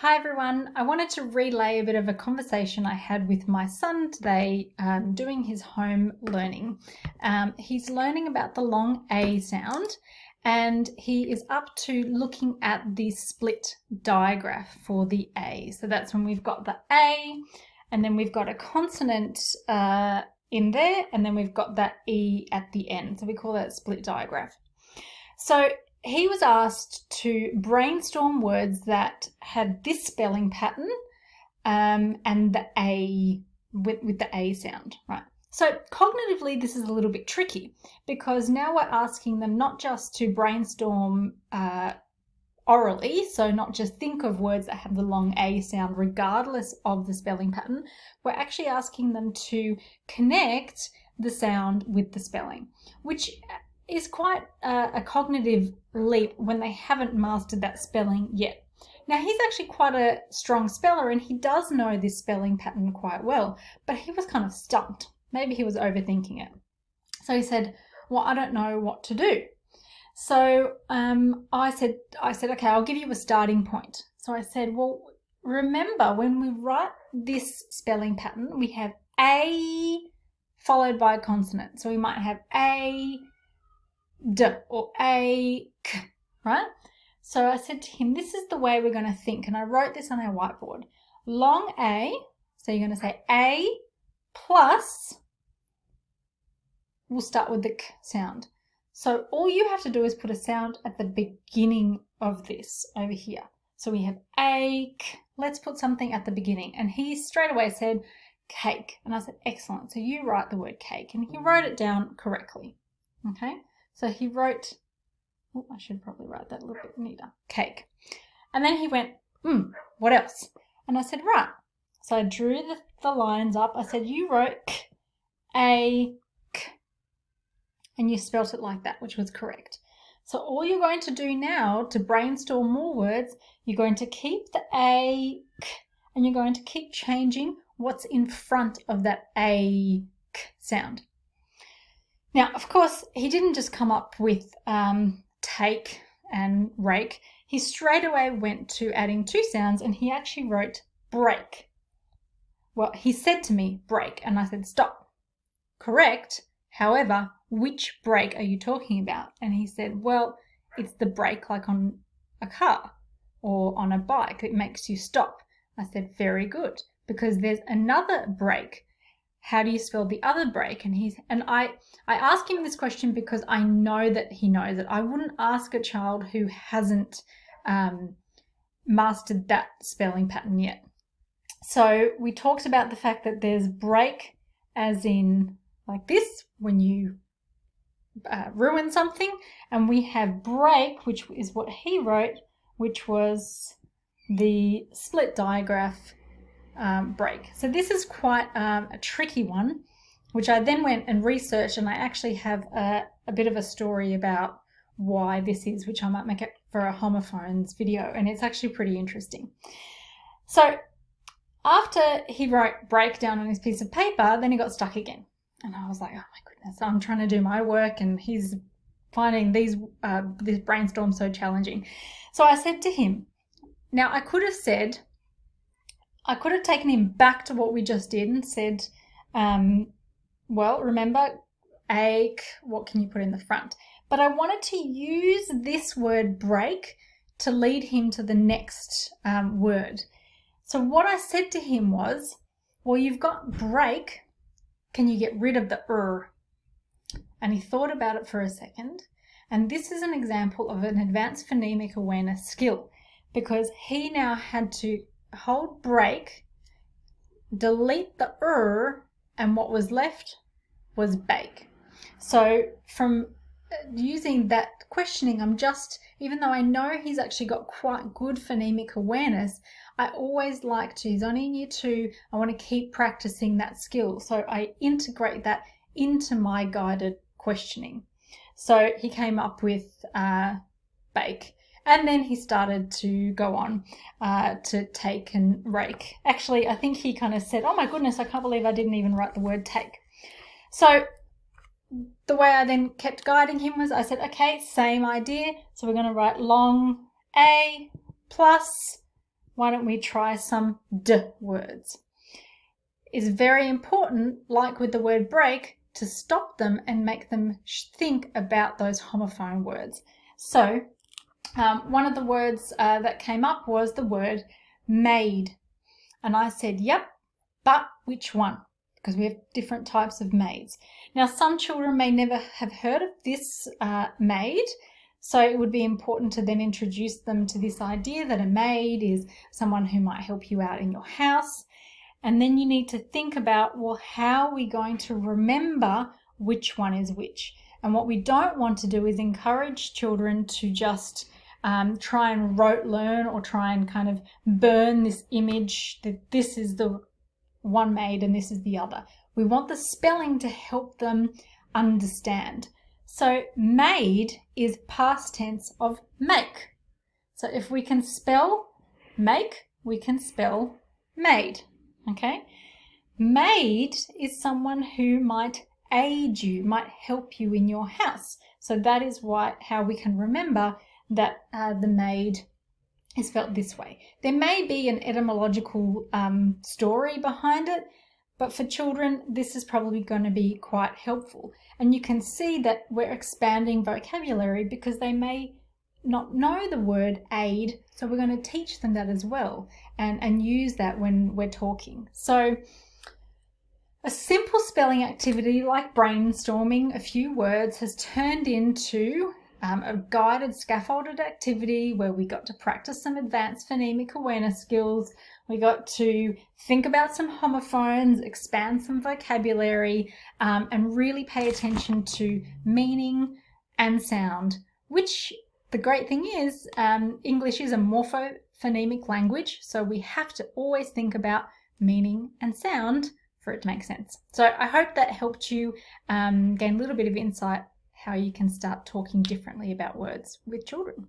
Hi everyone, I wanted to relay a bit of a conversation I had with my son today doing his home learning. He's learning about the long A sound and he is up to looking at the split digraph for the A. So that's when we've got the A and then we've got a consonant in there and then we've got that E at the end. So we call that split digraph. So he was asked to brainstorm words that had this spelling pattern and the A with the A sound, right? So cognitively, this is a little bit tricky because now we're asking them not just to brainstorm orally, so not just think of words that have the long A sound regardless of the spelling pattern. We're actually asking them to connect the sound with the spelling, which is quite a cognitive leap when they haven't mastered that spelling yet. Now, he's actually quite a strong speller and he does know this spelling pattern quite well, but he was kind of stumped. Maybe he was overthinking it. So he said, well, I don't know what to do. So I said, okay, I'll give you a starting point. So I said, well, remember when we write this spelling pattern, we have A followed by a consonant. So we might have A, D or A, K, right? So I said to him, this is the way we're going to think. And I wrote this on our whiteboard. Long A, so you're going to say A plus, we'll start with the K sound. So all you have to do is put a sound at the beginning of this over here. So we have A, K. Let's put something at the beginning. And he straight away said cake. And I said, excellent. So you write the word cake. And he wrote it down correctly. Okay. So he wrote, oh, I should probably write that a little bit neater, cake. And then he went, what else? And I said, right. So I drew the lines up. I said, you wrote k, a, k. And you spelt it like that, which was correct. So all you're going to do now to brainstorm more words, you're going to keep the A, k, and you're going to keep changing what's in front of that A, k sound. Now, of course, he didn't just come up with take and rake. He straight away went to adding two sounds and he actually wrote break. Well, he said to me, break, and I said, stop. Correct. However, which brake are you talking about? And he said, well, it's the brake like on a car or on a bike. It makes you stop. I said, very good, because there's another brake. How do you spell the other brake? And I ask him this question because I know that he knows it. I wouldn't ask a child who hasn't mastered that spelling pattern yet. So we talked about the fact that there's break as in like this when you ruin something, and we have break, which is what he wrote, which was the split digraph break. So this is quite a tricky one, which I then went and researched, and I actually have a bit of a story about why this is, which I might make it for a homophones video, and it's actually pretty interesting. So after he wrote break down on his piece of paper, then he got stuck again. And I was like, oh my goodness, I'm trying to do my work and he's finding this brainstorm so challenging. So I said to him, now I could have taken him back to what we just did and said, well, remember, ache, what can you put in the front? But I wanted to use this word break to lead him to the next word. So what I said to him was, well, you've got break. Can you get rid of the And he thought about it for a second. And this is an example of an advanced phonemic awareness skill because he now had to hold break, delete the and what was left was bake. So from using that questioning, even though I know he's actually got quite good phonemic awareness, I always like to, he's only in year 2, I want to keep practicing that skill. So I integrate that into my guided questioning. So he came up with bake. And then he started to go on to take and rake. Actually, I think he kind of said, oh my goodness, I can't believe I didn't even write the word take. So the way I then kept guiding him was I said, okay, same idea. So we're going to write long A plus, why don't we try some D words? It's very important, like with the word break, to stop them and make them think about those homophone words. So one of the words that came up was the word maid. And I said, yep, but which one? Because we have different types of maids. Now, some children may never have heard of this maid, so it would be important to then introduce them to this idea that a maid is someone who might help you out in your house. And then you need to think about, well, how are we going to remember which one is which? And what we don't want to do is encourage children to just try and rote learn or try and kind of burn this image that this is the one maid and this is the other. We want the spelling to help them understand. So maid is past tense of make. So if we can spell make, we can spell maid. Okay? Maid is someone who might aid you, might help you in your house. So that is how we can remember that the maid is spelled this way. There may be an etymological story behind it, but for children, this is probably going to be quite helpful. And you can see that we're expanding vocabulary because they may not know the word aid, so we're going to teach them that as well and use that when we're talking. So a simple spelling activity like brainstorming a few words has turned into a guided scaffolded activity where we got to practice some advanced phonemic awareness skills. We got to think about some homophones, expand some vocabulary, and really pay attention to meaning and sound, which the great thing is English is a morphophonemic language, so we have to always think about meaning and sound for it to make sense. So I hope that helped you gain a little bit of insight how you can start talking differently about words with children.